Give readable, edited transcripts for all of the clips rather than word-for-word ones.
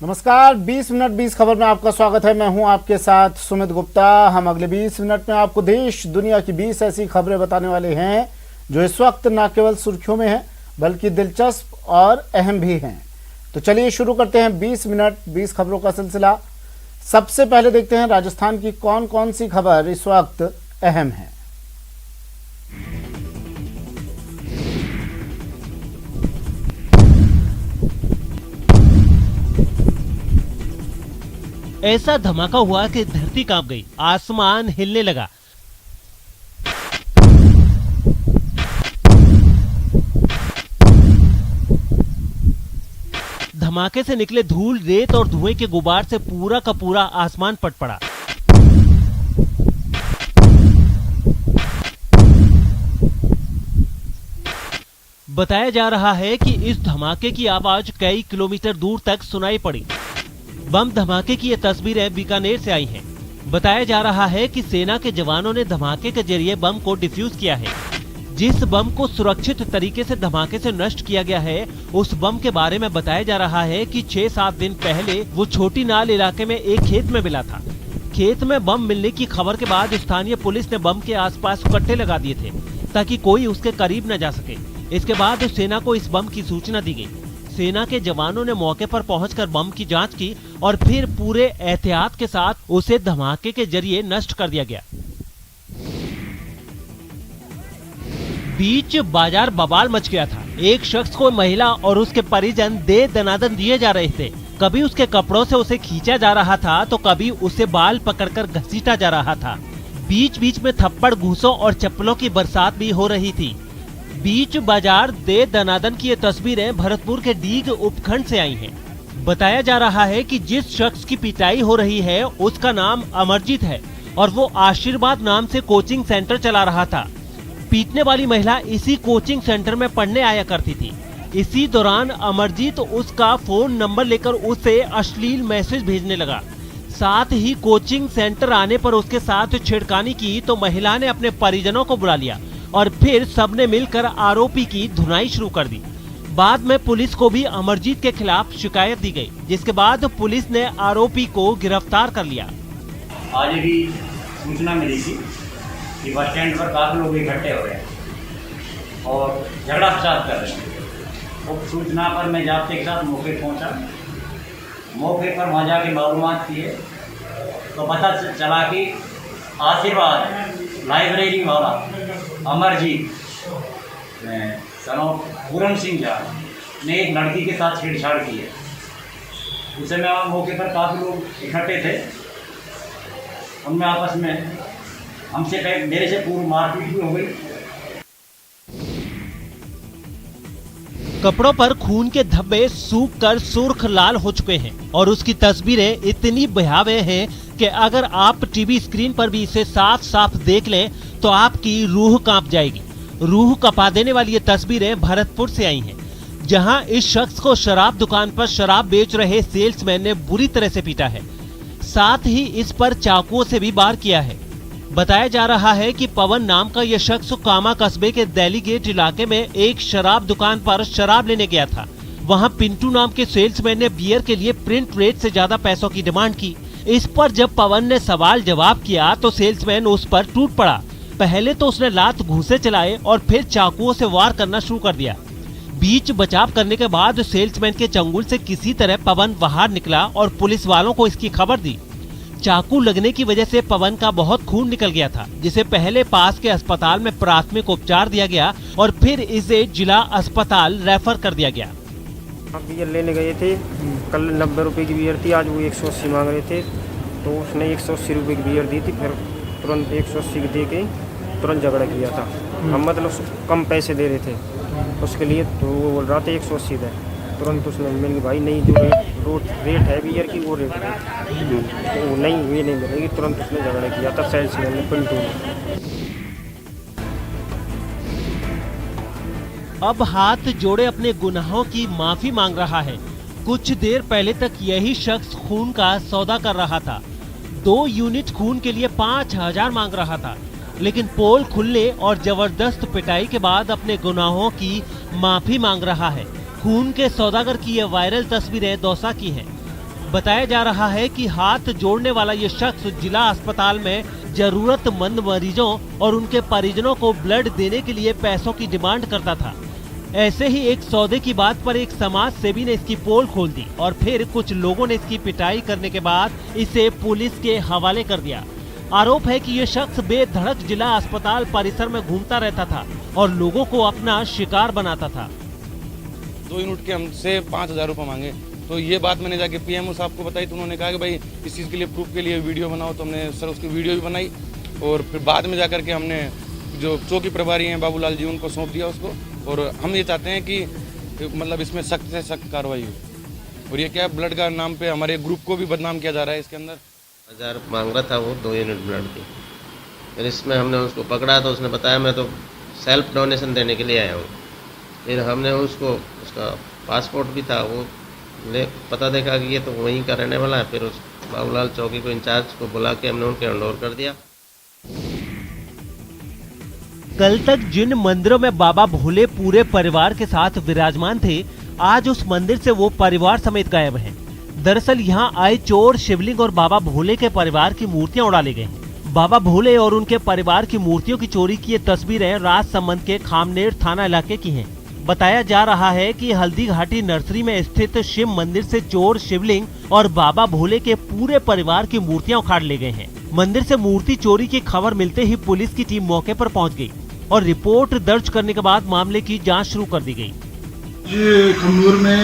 नमस्कार, 20 मिनट 20 खबर में आपका स्वागत है। मैं हूं आपके साथ सुमित गुप्ता। हम अगले 20 मिनट में आपको देश दुनिया की 20 ऐसी खबरें बताने वाले हैं जो इस वक्त न केवल सुर्खियों में हैं बल्कि दिलचस्प और अहम भी हैं। तो चलिए शुरू करते हैं 20 मिनट 20 खबरों का सिलसिला। सबसे पहले देखते हैं राजस्थान की कौन कौन सी खबर इस वक्त अहम है। ऐसा धमाका हुआ कि धरती कांप गई, आसमान हिलने लगा। धमाके से निकले धूल, रेत और धुएं के गुबार से पूरा का पूरा आसमान फट पड़ा। बताया जा रहा है कि इस धमाके की आवाज कई किलोमीटर दूर तक सुनाई पड़ी। बम धमाके की ये तस्वीरें बीकानेर से आई हैं। बताया जा रहा है कि सेना के जवानों ने धमाके के जरिए बम को डिफ्यूज किया है। जिस बम को सुरक्षित तरीके से धमाके से नष्ट किया गया है, उस बम के बारे में बताया जा रहा है कि 6-7 दिन पहले वो छोटी नाल इलाके में एक खेत में मिला था। खेत में बम मिलने की खबर के बाद स्थानीय पुलिस ने बम के आसपास कट्टे लगा दिए थे ताकि कोई उसके करीब न जा सके। इसके बाद सेना को इस बम की सूचना दी गई। सेना के जवानों ने मौके पर पहुंचकर बम की जांच की और फिर पूरे एहतियात के साथ उसे धमाके के जरिए नष्ट कर दिया गया। बीच बाजार बवाल मच गया था। एक शख्स को महिला और उसके परिजन दे दनादन दिए जा रहे थे। कभी उसके कपड़ों से उसे खींचा जा रहा था तो कभी उसे बाल पकड़कर घसीटा जा रहा था। बीच बीच में थप्पड़, घूंसों और चप्पलों की बरसात भी हो रही थी। बीच बाजार दे दनादन की ये तस्वीरें भरतपुर के डीग उपखंड से आई हैं। बताया जा रहा है कि जिस शख्स की पिटाई हो रही है उसका नाम अमरजीत है और वो आशीर्वाद नाम से कोचिंग सेंटर चला रहा था। पीटने वाली महिला इसी कोचिंग सेंटर में पढ़ने आया करती थी। इसी दौरान अमरजीत उसका फोन नंबर लेकर उसे अश्लील मैसेज भेजने लगा। साथ ही कोचिंग सेंटर आने पर उसके साथ छेड़खानी की तो महिला ने अपने परिजनों को बुला लिया और फिर सबने मिलकर आरोपी की धुनाई शुरू कर दी। बाद में पुलिस को भी अमरजीत के खिलाफ शिकायत दी गई, जिसके बाद पुलिस ने आरोपी को गिरफ्तार कर लिया। आज भी सूचना मिली थी कि बस स्टैंड पर काफी लोग इकट्ठे हो रहे हैं और झगड़ा फसाद कर रहे हैं। उस सूचना पर मैं जाब्ते के साथ मौके पहुंचा। मौके पर वहाँ जाके मालूमात किए तो पता चला कि आशीर्वाद लाइब्रेरी वाला अमरजीत सन ऑफ पूरन सिंह झा ने एक लड़की के साथ छेड़छाड़ की है। उस समय मौके पर काफ़ी लोग इकट्ठे थे। उनमें आपस में मेरे से पूर्व मारपीट भी हो गई। कपड़ों पर खून के धब्बे सूख कर सुर्ख लाल हो चुके हैं और उसकी तस्वीरें इतनी भयावह हैं कि अगर आप टीवी स्क्रीन पर भी इसे साफ साफ देख लें तो आपकी रूह कांप जाएगी। रूह कपा देने वाली ये तस्वीरें भरतपुर से आई हैं, जहां इस शख्स को शराब दुकान पर शराब बेच रहे सेल्समैन ने बुरी तरह से पीटा है। साथ ही इस पर चाकुओं से भी वार किया है। बताया जा रहा है कि पवन नाम का यह शख्स कामा कस्बे के दैली गेट इलाके में एक शराब दुकान पर शराब लेने गया था। वहां पिंटू नाम के सेल्समैन ने बियर के लिए प्रिंट रेट से ज्यादा पैसों की डिमांड की। इस पर जब पवन ने सवाल जवाब किया तो सेल्समैन उस पर टूट पड़ा। पहले तो उसने लात घूंसे चलाए और फिर चाकुओं से वार करना शुरू कर दिया। बीच बचाव करने के बाद सेल्समैन के चंगुल से किसी तरह पवन बाहर निकला और पुलिस वालों को इसकी खबर दी। चाकू लगने की वजह से पवन का बहुत खून निकल गया था, जिसे पहले पास के अस्पताल में प्राथमिक उपचार दिया गया और फिर इसे जिला अस्पताल रेफर कर दिया गया। बियर लेने गए थे, कल 90 रुपए की बियर थी, आज वो 180 मांग रहे थे। तो उसने 180 रुपए की बियर दी थी, फिर तुरंत 180 की दे के तुरंत झगड़ा किया था। हम मतलब कम पैसे दे रहे थे उसके लिए, तो वो बोल रहा था 180 दे। तुरंत उसने मैंने भाई नहीं, जो रेट है बियर की वो रेट है, तो नहीं ये नहीं मिलेगी। तुरंत उसने झगड़ा किया था सेल्समैन ने, पिंटू ने। अब हाथ जोड़े अपने गुनाहों की माफी मांग रहा है। कुछ देर पहले तक यही शख्स खून का सौदा कर रहा था। 2 यूनिट खून के लिए 5000 मांग रहा था, लेकिन पोल खुलने और जबरदस्त पिटाई के बाद अपने गुनाहों की माफी मांग रहा है। खून के सौदागर की ये वायरल तस्वीरें दौसा की हैं। बताया जा रहा है कि हाथ जोड़ने वाला ये शख्स जिला अस्पताल में जरूरतमंद मरीजों और उनके परिजनों को ब्लड देने के लिए पैसों की डिमांड करता था। ऐसे ही एक सौदे की बात पर एक समाज सेवी ने इसकी पोल खोल दी और फिर कुछ लोगों ने इसकी पिटाई करने के बाद इसे पुलिस के हवाले कर दिया। आरोप है कि ये शख्स बेधड़क जिला अस्पताल परिसर में घूमता रहता था और लोगों को अपना शिकार बनाता था। 2 यूनिट के हमसे 5,000 रुपये मांगे, तो ये बात मैंने जाके पीएमओ साहब को बताई, तो उन्होंने कहा कि भाई इस चीज़ के लिए प्रूफ के लिए वीडियो बनाओ। तो हमने सर उसकी वीडियो भी बनाई और फिर बाद में जाकर के हमने जो चौकी प्रभारी हैं बाबूलाल जी उनको सौंप दिया उसको। और हम ये चाहते हैं कि मतलब इसमें सख्त से सख्त कार्रवाई हो। और ये क्या ब्लड का नाम पे हमारे ग्रुप को भी बदनाम किया जा रहा है इसके अंदर। 1000 मांग रहा था वो 2 यूनिट ब्लड की। फिर इसमें हमने उसको पकड़ा तो उसने बताया मैं तो सेल्फ डोनेशन देने के लिए आया हूँ। फिर हमने उसका पासपोर्ट भी था, वो पता देखा कि ये तो वहीं का रहने वाला है। फिर उस बाबूलाल चौकी को इंचार्ज को बुला के हमने उनके हैंडओवर कर दिया। कल तक जिन मंदिरों में बाबा भोले पूरे परिवार के साथ विराजमान थे, आज उस मंदिर से वो परिवार समेत गायब हैं। दरअसल यहाँ आए चोर शिवलिंग और बाबा भोले के परिवार की मूर्तियां उड़ा ले गए हैं। बाबा भोले और उनके परिवार की मूर्तियों की चोरी की ये तस्वीरें राजसमंद के खामनेर थाना इलाके की हैं। बताया जा रहा है कि हल्दी घाटी नर्सरी में स्थित शिव मंदिर से चोर शिवलिंग और बाबा भोले के पूरे परिवार की मूर्तियां उखाड़ ले गए हैं। मंदिर से मूर्ति चोरी की खबर मिलते ही पुलिस की टीम मौके पर पहुंच गई और रिपोर्ट दर्ज करने के बाद मामले की जांच शुरू कर दी गई। ये खमनूर में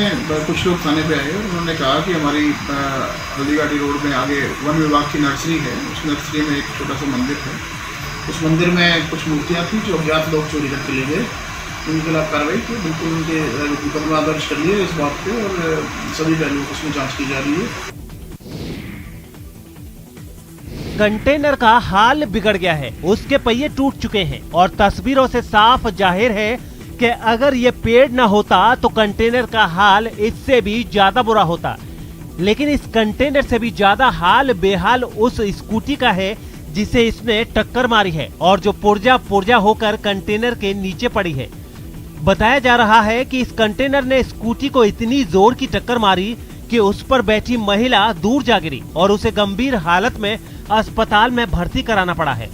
कुछ लोग थाने पे आए और उन्होंने कहा कि हमारी हल्दी घाटी रोड में आगे वन विभाग की नर्सरी है, उस नर्सरी में एक छोटा सा मंदिर है। उस मंदिर में कुछ मूर्तियाँ थी जो अज्ञात लोग चोरी करके ले गए। उनके खिलाफ कार्रवाई की, बिल्कुल उनके मुकदमा दर्ज कर लिए इस बात पे और सभी पहलुओं की उसमें जांच की जा रही है। कंटेनर का हाल बिगड़ गया है, उसके पहिए टूट चुके हैं और तस्वीरों से साफ जाहिर है कि अगर ये पेड़ न होता तो कंटेनर का हाल इससे भी ज्यादा बुरा होता। लेकिन इस कंटेनर से भी ज्यादा हाल बेहाल उस स्कूटी का है जिसे इसने टक्कर मारी है और जो पुर्जा होकर कंटेनर के नीचे पड़ी है। बताया जा रहा है कि इस कंटेनर ने स्कूटी को इतनी जोर की टक्कर मारी कि उस पर बैठी महिला दूर जा गिरी और उसे गंभीर हालत में अस्पताल में भर्ती कराना पड़ा है।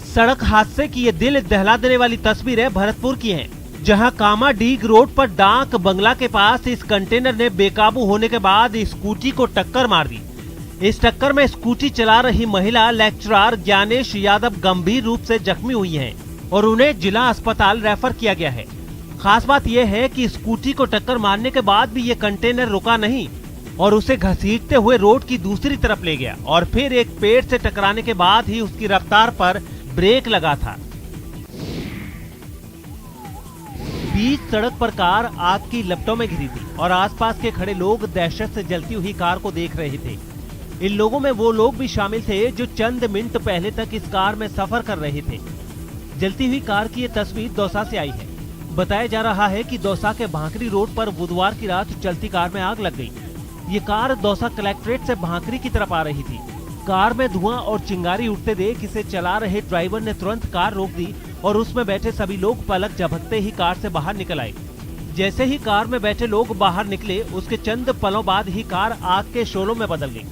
सड़क हादसे की ये दिल दहला देने वाली तस्वीरें भरतपुर की हैं, जहां कामाडीग रोड पर डाक बंगला के पास इस कंटेनर ने बेकाबू होने के बाद स्कूटी को टक्कर मार दी। इस टक्कर में स्कूटी चला रही महिला लेक्चरर ज्ञानेश यादव गंभीर रूप से जख्मी हुई हैं और उन्हें जिला अस्पताल रेफर किया गया है। खास बात यह है कि स्कूटी को टक्कर मारने के बाद भी ये कंटेनर रुका नहीं और उसे घसीटते हुए रोड की दूसरी तरफ ले गया और फिर एक पेड़ से टकराने के बाद ही उसकी रफ्तार पर ब्रेक लगा था। बीच सड़क पर कार आग की लपटों में घिरी थी और आसपास के खड़े लोग दहशत से जलती हुई कार को देख रहे थे। इन लोगों में वो लोग भी शामिल थे जो चंद मिनट पहले तक इस कार में सफर कर रहे थे। जलती हुई कार की ये तस्वीर दौसा से आई है। बताया जा रहा है कि दौसा के भांकरी रोड पर बुधवार की रात चलती कार में आग लग गई। ये कार दौसा कलेक्ट्रेट से भांकरी की तरफ आ रही थी। कार में धुआं और चिंगारी उठते देख इसे चला रहे ड्राइवर ने तुरंत कार रोक दी और उसमें बैठे सभी लोग पलक झपकते ही कार से बाहर निकल आए। जैसे ही कार में बैठे लोग बाहर निकले, उसके चंद पलों बाद ही कार आग के शोलों में बदल गई।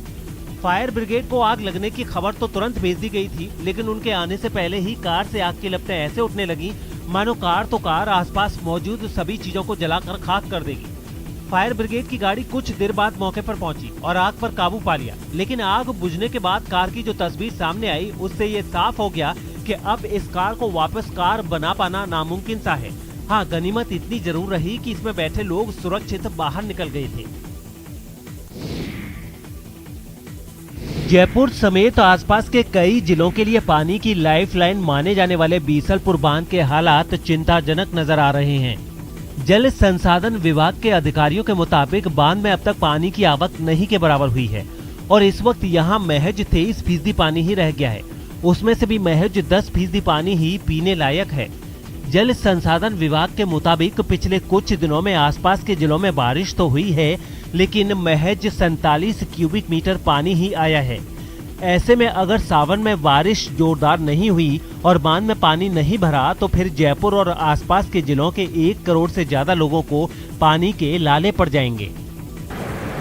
फायर ब्रिगेड को आग लगने की खबर तो तुरंत भेज दी गई थी, लेकिन उनके आने से पहले ही कार से आग की लपटें ऐसे उठने लगी मानो कार तो कार आसपास मौजूद सभी चीजों को जलाकर खाक कर देगी। फायर ब्रिगेड की गाड़ी कुछ देर बाद मौके पर पहुंची और आग पर काबू पा लिया, लेकिन आग बुझने के बाद कार की जो तस्वीर सामने आई उससे ये साफ हो गया कि अब इस कार को वापस कार बना पाना नामुमकिन सा है। हाँ, गनीमत इतनी जरूर रही कि इसमें बैठे लोग सुरक्षित बाहर निकल गए थे। जयपुर समेत आसपास के कई जिलों के लिए पानी की लाइफलाइन माने जाने वाले बीसलपुर बांध के हालात चिंताजनक नजर आ रहे हैं। जल संसाधन विभाग के अधिकारियों के मुताबिक बांध में अब तक पानी की आवक नहीं के बराबर हुई है और इस वक्त यहाँ महज 23% पानी ही रह गया है। उसमें से भी महज 10% पानी ही पीने लायक है। जल संसाधन विभाग के मुताबिक पिछले कुछ दिनों में आसपास के जिलों में बारिश तो हुई है, लेकिन महज 47 क्यूबिक मीटर पानी ही आया है। ऐसे में अगर सावन में बारिश जोरदार नहीं हुई और बांध में पानी नहीं भरा तो फिर जयपुर और आसपास के जिलों के 1 करोड़ से ज्यादा लोगों को पानी के लाले पड़ जाएंगे।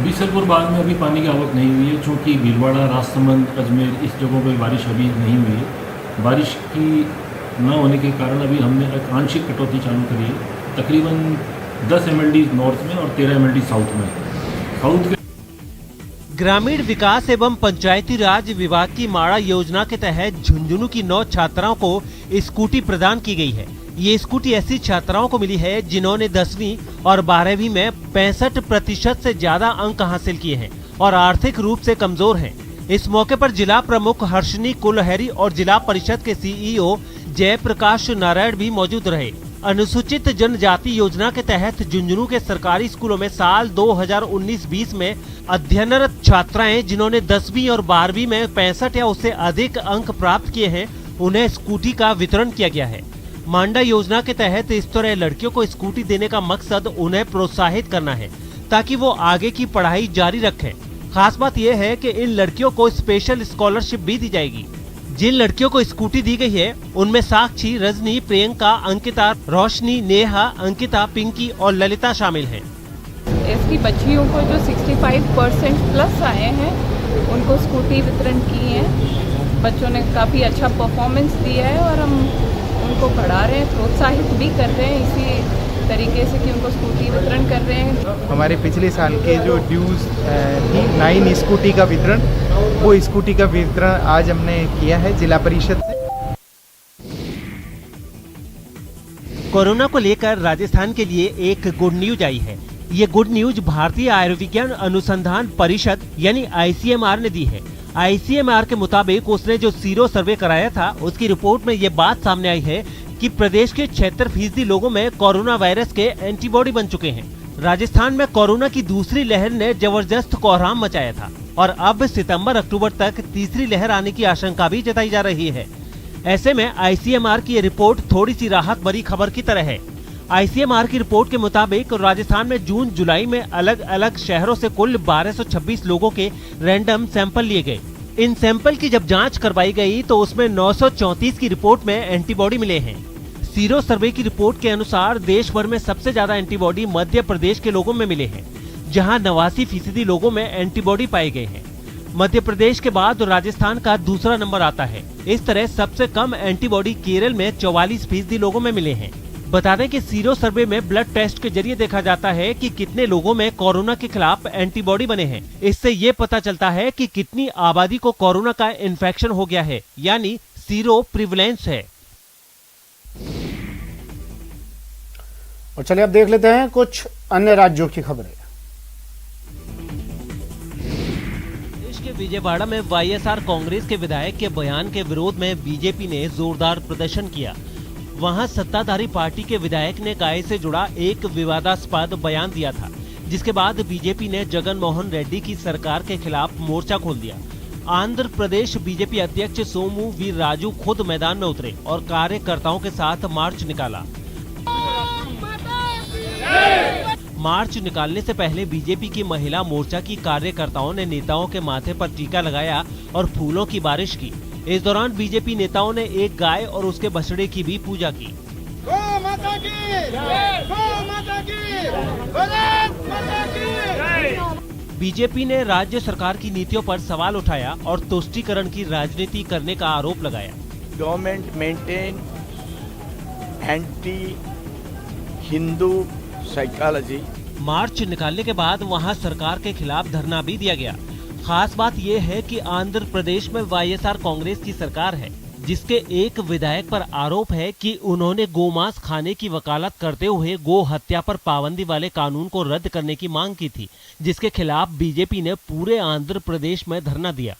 बीसलपुर बाग में अभी पानी की आवक नहीं हुई है, चूँकि भीलवाड़ा, राजसमंद, अजमेर इस जगहों पर बारिश अभी नहीं हुई है। बारिश की न होने के कारण अभी हमने एक आंशिक कटौती चालू करी है, तकरीबन 10 MLD नॉर्थ में और 13 MLD साउथ में। साउथ के ग्रामीण विकास एवं पंचायती राज विभाग की माड़ा योजना के तहत झुंझुनू की 9 छात्राओं को स्कूटी प्रदान की गई है। ये स्कूटी ऐसी छात्राओं को मिली है जिन्होंने 10वीं और 12वीं में 65% से ज्यादा अंक हासिल किए हैं और आर्थिक रूप से कमजोर हैं। इस मौके पर जिला प्रमुख हर्षिनी कुलहरी और जिला परिषद के CEO जयप्रकाश नारायण भी मौजूद रहे। अनुसूचित जनजाति योजना के तहत झुंझुनू के सरकारी स्कूलों में साल 2019-20 में अध्ययनरत छात्राएं जिन्होंने 10वीं और 12वीं में 65 या उससे अधिक अंक प्राप्त किए हैं, उन्हें स्कूटी का वितरण किया गया है। मांडा योजना के तहत इस तरह लड़कियों को स्कूटी देने का मकसद उन्हें प्रोत्साहित करना है ताकि वो आगे की पढ़ाई जारी रखें। खास बात यह है कि इन लड़कियों को स्पेशल स्कॉलरशिप भी दी जाएगी। जिन लड़कियों को स्कूटी दी गई है उनमें साक्षी, रजनी, प्रियंका, अंकिता, रोशनी, नेहा, अंकिता, पिंकी और ललिता शामिल हैं। इसकी बच्चियों को जो 65% प्लस आए हैं उनको स्कूटी वितरण की है। बच्चों ने काफ़ी अच्छा परफॉर्मेंस दिया है और हम उनको बढ़ा रहे हैं, प्रोत्साहित भी कर रहे हैं इसी तरीके से कि उनको स्कूटी वितरण कर रहे हैं। हमारे पिछले साल के जो ड्यूज थी 9 स्कूटी का वितरण, वो स्कूटी का वितरण आज हमने किया है जिला परिषद से। कोरोना को लेकर राजस्थान के लिए एक गुड न्यूज आई है। ये गुड न्यूज भारतीय आयुर्विज्ञान अनुसंधान परिषद यानी ICMR ने दी है। ICMR के मुताबिक उसने जो सीरो सर्वे कराया था उसकी रिपोर्ट में ये बात सामने आई है कि प्रदेश के 76% लोगों में कोरोना वायरस के एंटीबॉडी बन चुके हैं। राजस्थान में कोरोना की दूसरी लहर ने जबरदस्त कोहराम मचाया था और अब सितंबर-अक्टूबर तक तीसरी लहर आने की आशंका भी जताई जा रही है। ऐसे में ICMR की ये रिपोर्ट थोड़ी सी राहत भरी खबर की तरह है। ICMR की रिपोर्ट के मुताबिक राजस्थान में जून-जुलाई में अलग अलग शहरों से कुल 1226 लोगों के रैंडम सैंपल लिए गए। इन सैंपल की जब जांच करवाई गई तो उसमें 934 की रिपोर्ट में एंटीबॉडी मिले हैं। सीरो सर्वे की रिपोर्ट के अनुसार देश भर में सबसे ज्यादा एंटीबॉडी मध्य प्रदेश के लोगों में मिले हैं, जहां 89% लोगों में एंटीबॉडी पाए गए हैं। मध्य प्रदेश के बाद राजस्थान का दूसरा नंबर आता है। इस तरह सबसे कम एंटीबॉडी केरल में 44% लोगों में मिले हैं। बता दें कि सीरो सर्वे में ब्लड टेस्ट के जरिए देखा जाता है कि कितने लोगों में कोरोना के खिलाफ एंटीबॉडी बने हैं। इससे ये पता चलता है कि कितनी आबादी को कोरोना का इन्फेक्शन हो गया है, यानी सीरो प्रिवलेंस है। और चलिए अब देख लेते हैं कुछ अन्य राज्यों की खबरें। देश के विजयवाड़ा में YSR कांग्रेस के विधायक के बयान के विरोध में बीजेपी ने जोरदार प्रदर्शन किया। वहां सत्ताधारी पार्टी के विधायक ने गाय से जुड़ा एक विवादास्पद बयान दिया था, जिसके बाद बीजेपी ने जगन मोहन रेड्डी की सरकार के खिलाफ मोर्चा खोल दिया। आंध्र प्रदेश बीजेपी अध्यक्ष सोमू वीर्राजू खुद मैदान में उतरे और कार्यकर्ताओं के साथ मार्च निकाला। मार्च निकालने से पहले बीजेपी की महिला मोर्चा की कार्यकर्ताओं ने नेताओं के माथे पर टीका लगाया और फूलों की बारिश की। इस दौरान बीजेपी नेताओं ने एक गाय और उसके बछड़े की भी पूजा की। गौ माता की जय, गौ माता की, भारत माता की। बीजेपी ने राज्य सरकार की नीतियों पर सवाल उठाया और तुष्टीकरण की राजनीति करने का आरोप लगाया। Government maintain anti Hindu psychology. March निकालने के बाद वहां सरकार के खिलाफ धरना भी दिया गया। खास बात यह है कि आंध्र प्रदेश में YSR कांग्रेस की सरकार है, जिसके एक विधायक पर आरोप है कि उन्होंने गोमांस खाने की वकालत करते हुए गो हत्या पर पाबंदी वाले कानून को रद्द करने की मांग की थी, जिसके खिलाफ बीजेपी ने पूरे आंध्र प्रदेश में धरना दिया।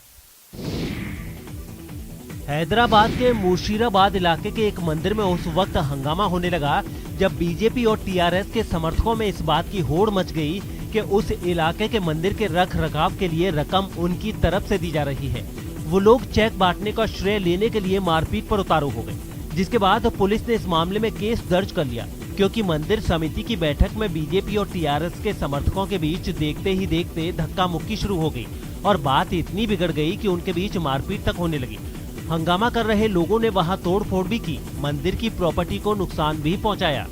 हैदराबाद के मुर्शिदाबाद इलाके के एक मंदिर में उस वक्त हंगामा होने लगा जब बीजेपी और TRS के समर्थकों में इस बात की होड़ मच गई कि उस इलाके के मंदिर के रख रखाव के लिए रकम उनकी तरफ से दी जा रही है। वो लोग चेक बांटने का श्रेय लेने के लिए मारपीट पर उतारू हो गए, जिसके बाद पुलिस ने इस मामले में केस दर्ज कर लिया, क्योंकि मंदिर समिति की बैठक में बीजेपी और TRS के समर्थकों के बीच देखते ही देखते धक्का मुक्की शुरू हो गई और बात इतनी बिगड़ गई कि उनके बीच मारपीट तक होने लगी। हंगामा कर रहे लोगों ने वहां तोड़फोड़ भी की, मंदिर की प्रॉपर्टी को नुकसान भी पहुंचाया।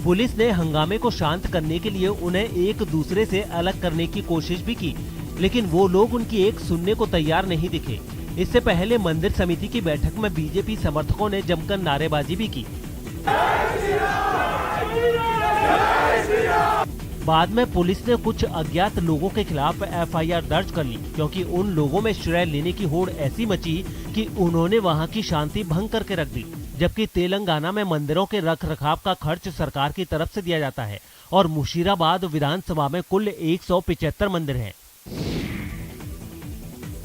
पुलिस ने हंगामे को शांत करने के लिए उन्हें एक दूसरे से अलग करने की कोशिश भी की, लेकिन वो लोग उनकी एक सुनने को तैयार नहीं दिखे। इससे पहले मंदिर समिति की बैठक में बीजेपी समर्थकों ने जमकर नारेबाजी भी की। बाद में पुलिस ने कुछ अज्ञात लोगों के खिलाफ एफआईआर दर्ज कर ली, क्योंकि उन लोगों में श्रेय लेने की होड़ ऐसी मची कि उन्होंने वहां की शांति भंग करके रख दी। जबकि तेलंगाना में मंदिरों के रखरखाव का खर्च सरकार की तरफ से दिया जाता है और मुशीराबाद विधानसभा में कुल 175 मंदिर हैं।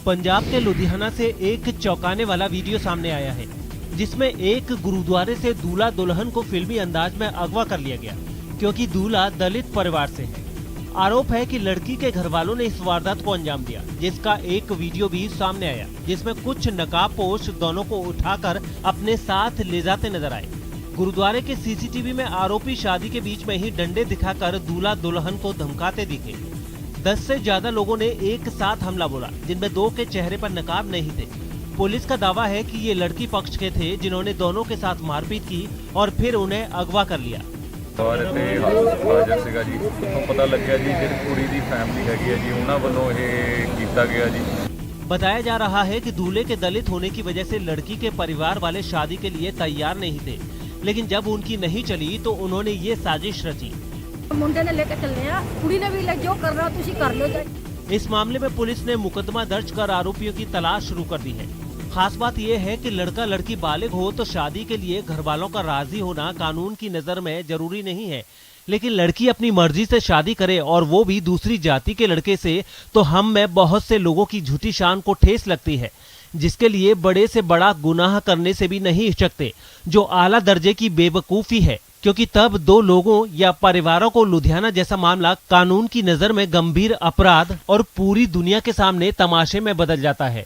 पंजाब के लुधियाना से एक चौंकाने वाला वीडियो सामने आया है, जिसमें एक गुरुद्वारे से दूल्हा दुल्हन को फिल्मी अंदाज में अगवा कर लिया गया, क्योंकि दूल्हा दलित परिवार से है। आरोप है कि लड़की के घर वालों ने इस वारदात को अंजाम दिया, जिसका एक वीडियो भी सामने आया, जिसमें कुछ नकाबपोश दोनों को उठाकर अपने साथ ले जाते नजर आए। गुरुद्वारे के सीसीटीवी में आरोपी शादी के बीच में ही डंडे दिखाकर दूल्हा दुल्हन को धमकाते दिखे। 10 से ज्यादा लोगों ने एक साथ हमला बोला, जिनमें 2 के चेहरे पर नकाब नहीं थे। पुलिस का दावा है कि ये लड़की पक्ष के थे, जिन्होंने दोनों के साथ मारपीट की और फिर उन्हें अगवा कर लिया। और हाजर ਸੀਗਾ जी, तो पता लग गया जी ਜਿਹੜੀ ਕੁੜੀ ਦੀ फैमिली हैगी है जी, ਉਹਨਾਂ ਵੱਲੋਂ ਇਹ ਕੀਤਾ ਗਿਆ जी। बताया जा रहा है कि दूल्हे के दलित होने की वजह से लड़की के परिवार वाले शादी के लिए तैयार नहीं थे, लेकिन जब उनकी नहीं चली तो उन्होंने ये साजिश रची। मुंडे ने लेकर चलने आ, कुड़ी ने भी जो कर रहा तुसी कर लो। इस मामले में पुलिस ने मुकदमा दर्ज कर आरोपियों की तलाश शुरू कर दी है। खास बात यह है कि लड़का लड़की बालिग हो तो शादी के लिए घर वालों का राजी होना कानून की नजर में जरूरी नहीं है, लेकिन लड़की अपनी मर्जी से शादी करे और वो भी दूसरी जाति के लड़के से, तो हम में बहुत से लोगों की झूठी शान को ठेस लगती है, जिसके लिए बड़े से बड़ा गुनाह करने से भी नहीं हिचकते, जो आला दर्जे की बेवकूफी है, क्योंकि तब 2 लोगों या परिवारों को लुधियाना जैसा मामला कानून की नजर में गंभीर अपराध और पूरी दुनिया के सामने तमाशे में बदल जाता है।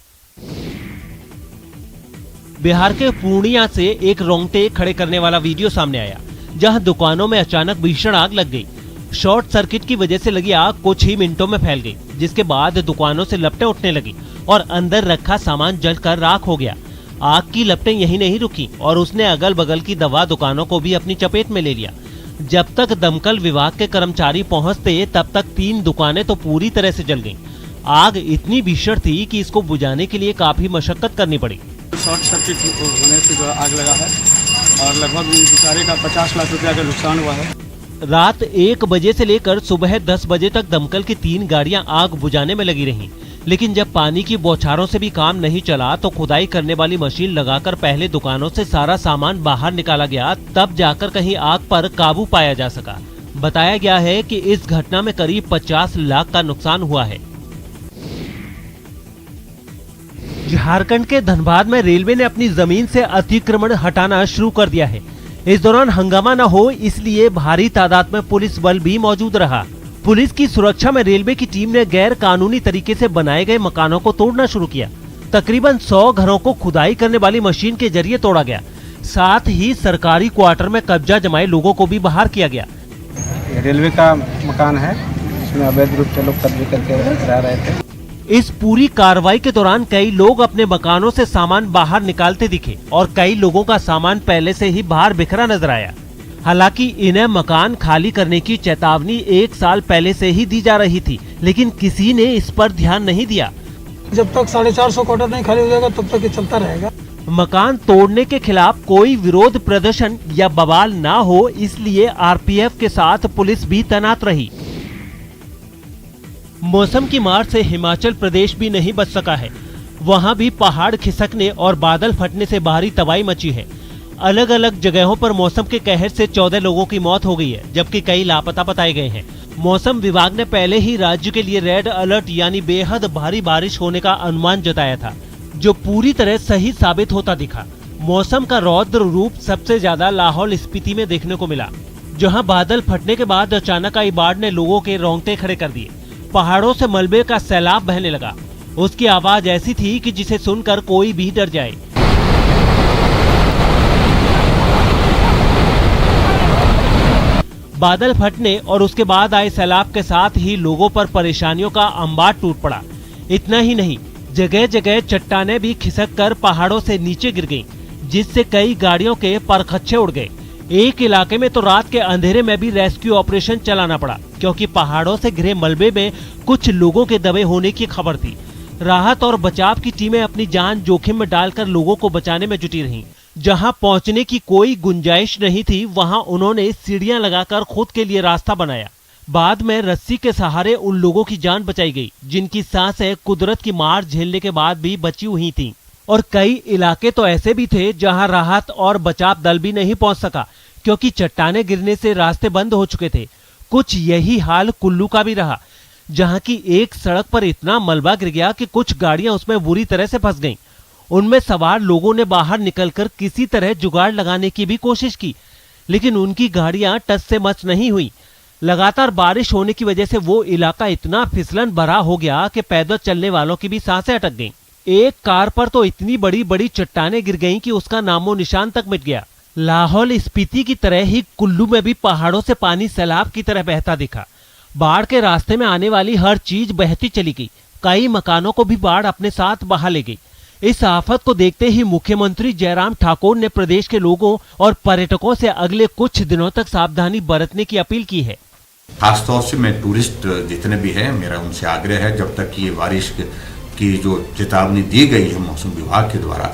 बिहार के पूर्णिया से एक रोंगटे खड़े करने वाला वीडियो सामने आया, जहां दुकानों में अचानक भीषण आग लग गई। शॉर्ट सर्किट की वजह से लगी आग कुछ ही मिनटों में फैल गई, जिसके बाद दुकानों से लपटें उठने लगी और अंदर रखा सामान जलकर राख हो गया। आग की लपटें यहीं नहीं रुकी और उसने अगल बगल की दवा दुकानों को भी अपनी चपेट में ले लिया। जब तक दमकल विभाग के कर्मचारी पहुंचते तब तक 3 दुकानें तो पूरी तरह से जल गईं। आग इतनी भीषण थी कि इसको बुझाने के लिए काफी मशक्कत करनी पड़ी। शॉर्ट सर्किट होने से जो आग लगा है और लगभग बेचारे का 50 लाख रुपया का नुकसान हुआ है। रात 1 बजे से लेकर सुबह 10 बजे तक दमकल की 3 गाड़ियां आग बुझाने में लगी रहीं, लेकिन जब पानी की बौछारों से भी काम नहीं चला तो खुदाई करने वाली मशीन लगाकर पहले दुकानों से सारा सामान बाहर निकाला गया, तब जाकर कहीं आग पर काबू पाया जा सका। बताया गया है कि इस घटना में करीब 50 लाख का नुकसान हुआ है। झारखंड के धनबाद में रेलवे ने अपनी जमीन से अतिक्रमण हटाना शुरू कर दिया है। इस दौरान हंगामा न हो इसलिए भारी तादाद में पुलिस बल भी मौजूद रहा। पुलिस की सुरक्षा में रेलवे की टीम ने गैर कानूनी तरीके से बनाए गए मकानों को तोड़ना शुरू किया। तकरीबन 100 घरों को खुदाई करने वाली मशीन के जरिए तोड़ा गया। साथ ही सरकारी क्वार्टर में कब्जा जमाए लोगों को भी बाहर किया गया। रेलवे का मकान है, इसमें अवैध रूप से लोग कब्जे करके रह रहे थे। इस पूरी कार्रवाई के दौरान कई लोग अपने मकानों से सामान बाहर निकालते दिखे और कई लोगों का सामान पहले से ही बाहर बिखरा नजर आया। हालांकि इन्हें मकान खाली करने की चेतावनी 1 साल पहले से ही दी जा रही थी, लेकिन किसी ने इस पर ध्यान नहीं दिया। जब तक 450 क्वार्टर नहीं खाली हो जाएगा तब तक ये चलता रहेगा। मकान तोड़ने के खिलाफ कोई विरोध प्रदर्शन या बवाल ना हो, इसलिए आरपीएफ के साथ पुलिस भी तैनात रही। मौसम की मार से हिमाचल प्रदेश भी नहीं बच सका है। वहां भी पहाड़ खिसकने और बादल फटने से भारी तबाही मची है। अलग अलग जगहों पर मौसम के कहर से 14 लोगों की मौत हो गई है, जबकि कई लापता बताए गए हैं। मौसम विभाग ने पहले ही राज्य के लिए रेड अलर्ट यानी बेहद भारी बारिश होने का अनुमान जताया था, जो पूरी तरह सही साबित होता दिखा। मौसम का रौद्र रूप सबसे ज्यादा लाहौल स्पीति में देखने को मिला, जहां बादल फटने के बाद अचानक आई बाढ़ ने लोगों के रोंगटे खड़े कर दिए। पहाड़ों से मलबे का सैलाब बहने लगा। उसकी आवाज ऐसी थी कि जिसे सुनकर कोई भी डर जाए। बादल फटने और उसके बाद आए सैलाब के साथ ही लोगों पर परेशानियों का अंबार टूट पड़ा। इतना ही नहीं, जगह जगह चट्टानें भी खिसक कर पहाड़ों से नीचे गिर गईं, जिससे कई गाड़ियों के परखच्चे उड़ गए। एक इलाके में तो रात के अंधेरे में भी रेस्क्यू ऑपरेशन चलाना पड़ा, क्योंकि पहाड़ों से घिरे मलबे में कुछ लोगों के दबे होने की खबर थी। राहत और बचाव की टीमें अपनी जान जोखिम में डालकर लोगों को बचाने में जुटी रहीं। जहां पहुंचने की कोई गुंजाइश नहीं थी, वहां उन्होंने सीढ़ियां लगाकर खुद के लिए रास्ता बनाया। बाद में रस्सी के सहारे उन लोगों की जान बचाई गई, जिनकी सांसें कुदरत की मार झेलने के बाद भी बची हुई थीं। और कई इलाके तो ऐसे भी थे जहां राहत और बचाव दल भी नहीं पहुंच सका, क्योंकि चट्टाने गिरने से रास्ते बंद हो चुके थे। कुछ यही हाल कुल्लू का भी रहा, जहां की एक सड़क पर इतना मलबा गिर गया कि कुछ गाड़ियां उसमें बुरी तरह से फंस गईं। उनमें सवार लोगों ने बाहर निकलकर किसी तरह जुगाड़ लगाने की भी कोशिश की, लेकिन उनकी गाड़ियां टस से मच नहीं हुई। लगातार बारिश होने की वजह से वो इलाका इतना फिसलन भरा हो गया कि पैदल चलने वालों की भी सांसें अटक गईं। एक कार पर तो इतनी बड़ी बड़ी चट्टानें गिर गईं कि उसका नामो निशान तक मिट गया। लाहौल स्पीति की तरह ही कुल्लू में भी पहाड़ों से पानी सैलाब की तरह बहता दिखा। बाढ़ के रास्ते में आने वाली हर चीज बहती चली गई। कई मकानों को भी बाढ़ अपने साथ बहा ले गई। इस आफत को देखते ही मुख्यमंत्री जयराम ठाकुर ने प्रदेश के लोगों और पर्यटकों से अगले कुछ दिनों तक सावधानी बरतने की अपील की है। खासतौर से मैं टूरिस्ट जितने भी हैं, मेरा उनसे आग्रह है, जब तक ये बारिश की जो चेतावनी दी गई है मौसम विभाग के द्वारा,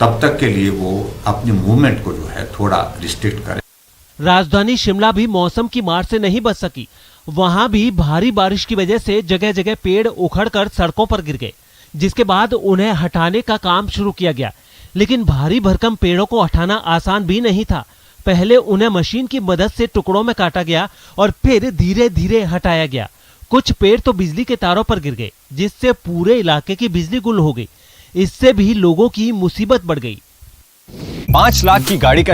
तब तक के लिए वो अपनी मूवमेंट को जो है थोड़ा रिस्ट्रिक्ट करें। राजधानी शिमला भी मौसम की मार से नहीं बच सकी। वहां भी भारी बारिश की वजह से जगह जगह पेड़ उखड़कर सड़कों पर गिर गए, जिसके बाद उन्हें हटाने का काम शुरू किया गया। लेकिन भारी भरकम पेड़ों को हटाना आसान भी नहीं था। पहले उन्हें मशीन की मदद से टुकड़ों में काटा गया और फिर धीरे धीरे हटाया गया। कुछ पेड़ तो बिजली के तारों पर गिर गए, जिससे पूरे इलाके की बिजली गुल हो गई। इससे भी लोगों की मुसीबत बढ़ गई। 5 लाख की गाड़ी का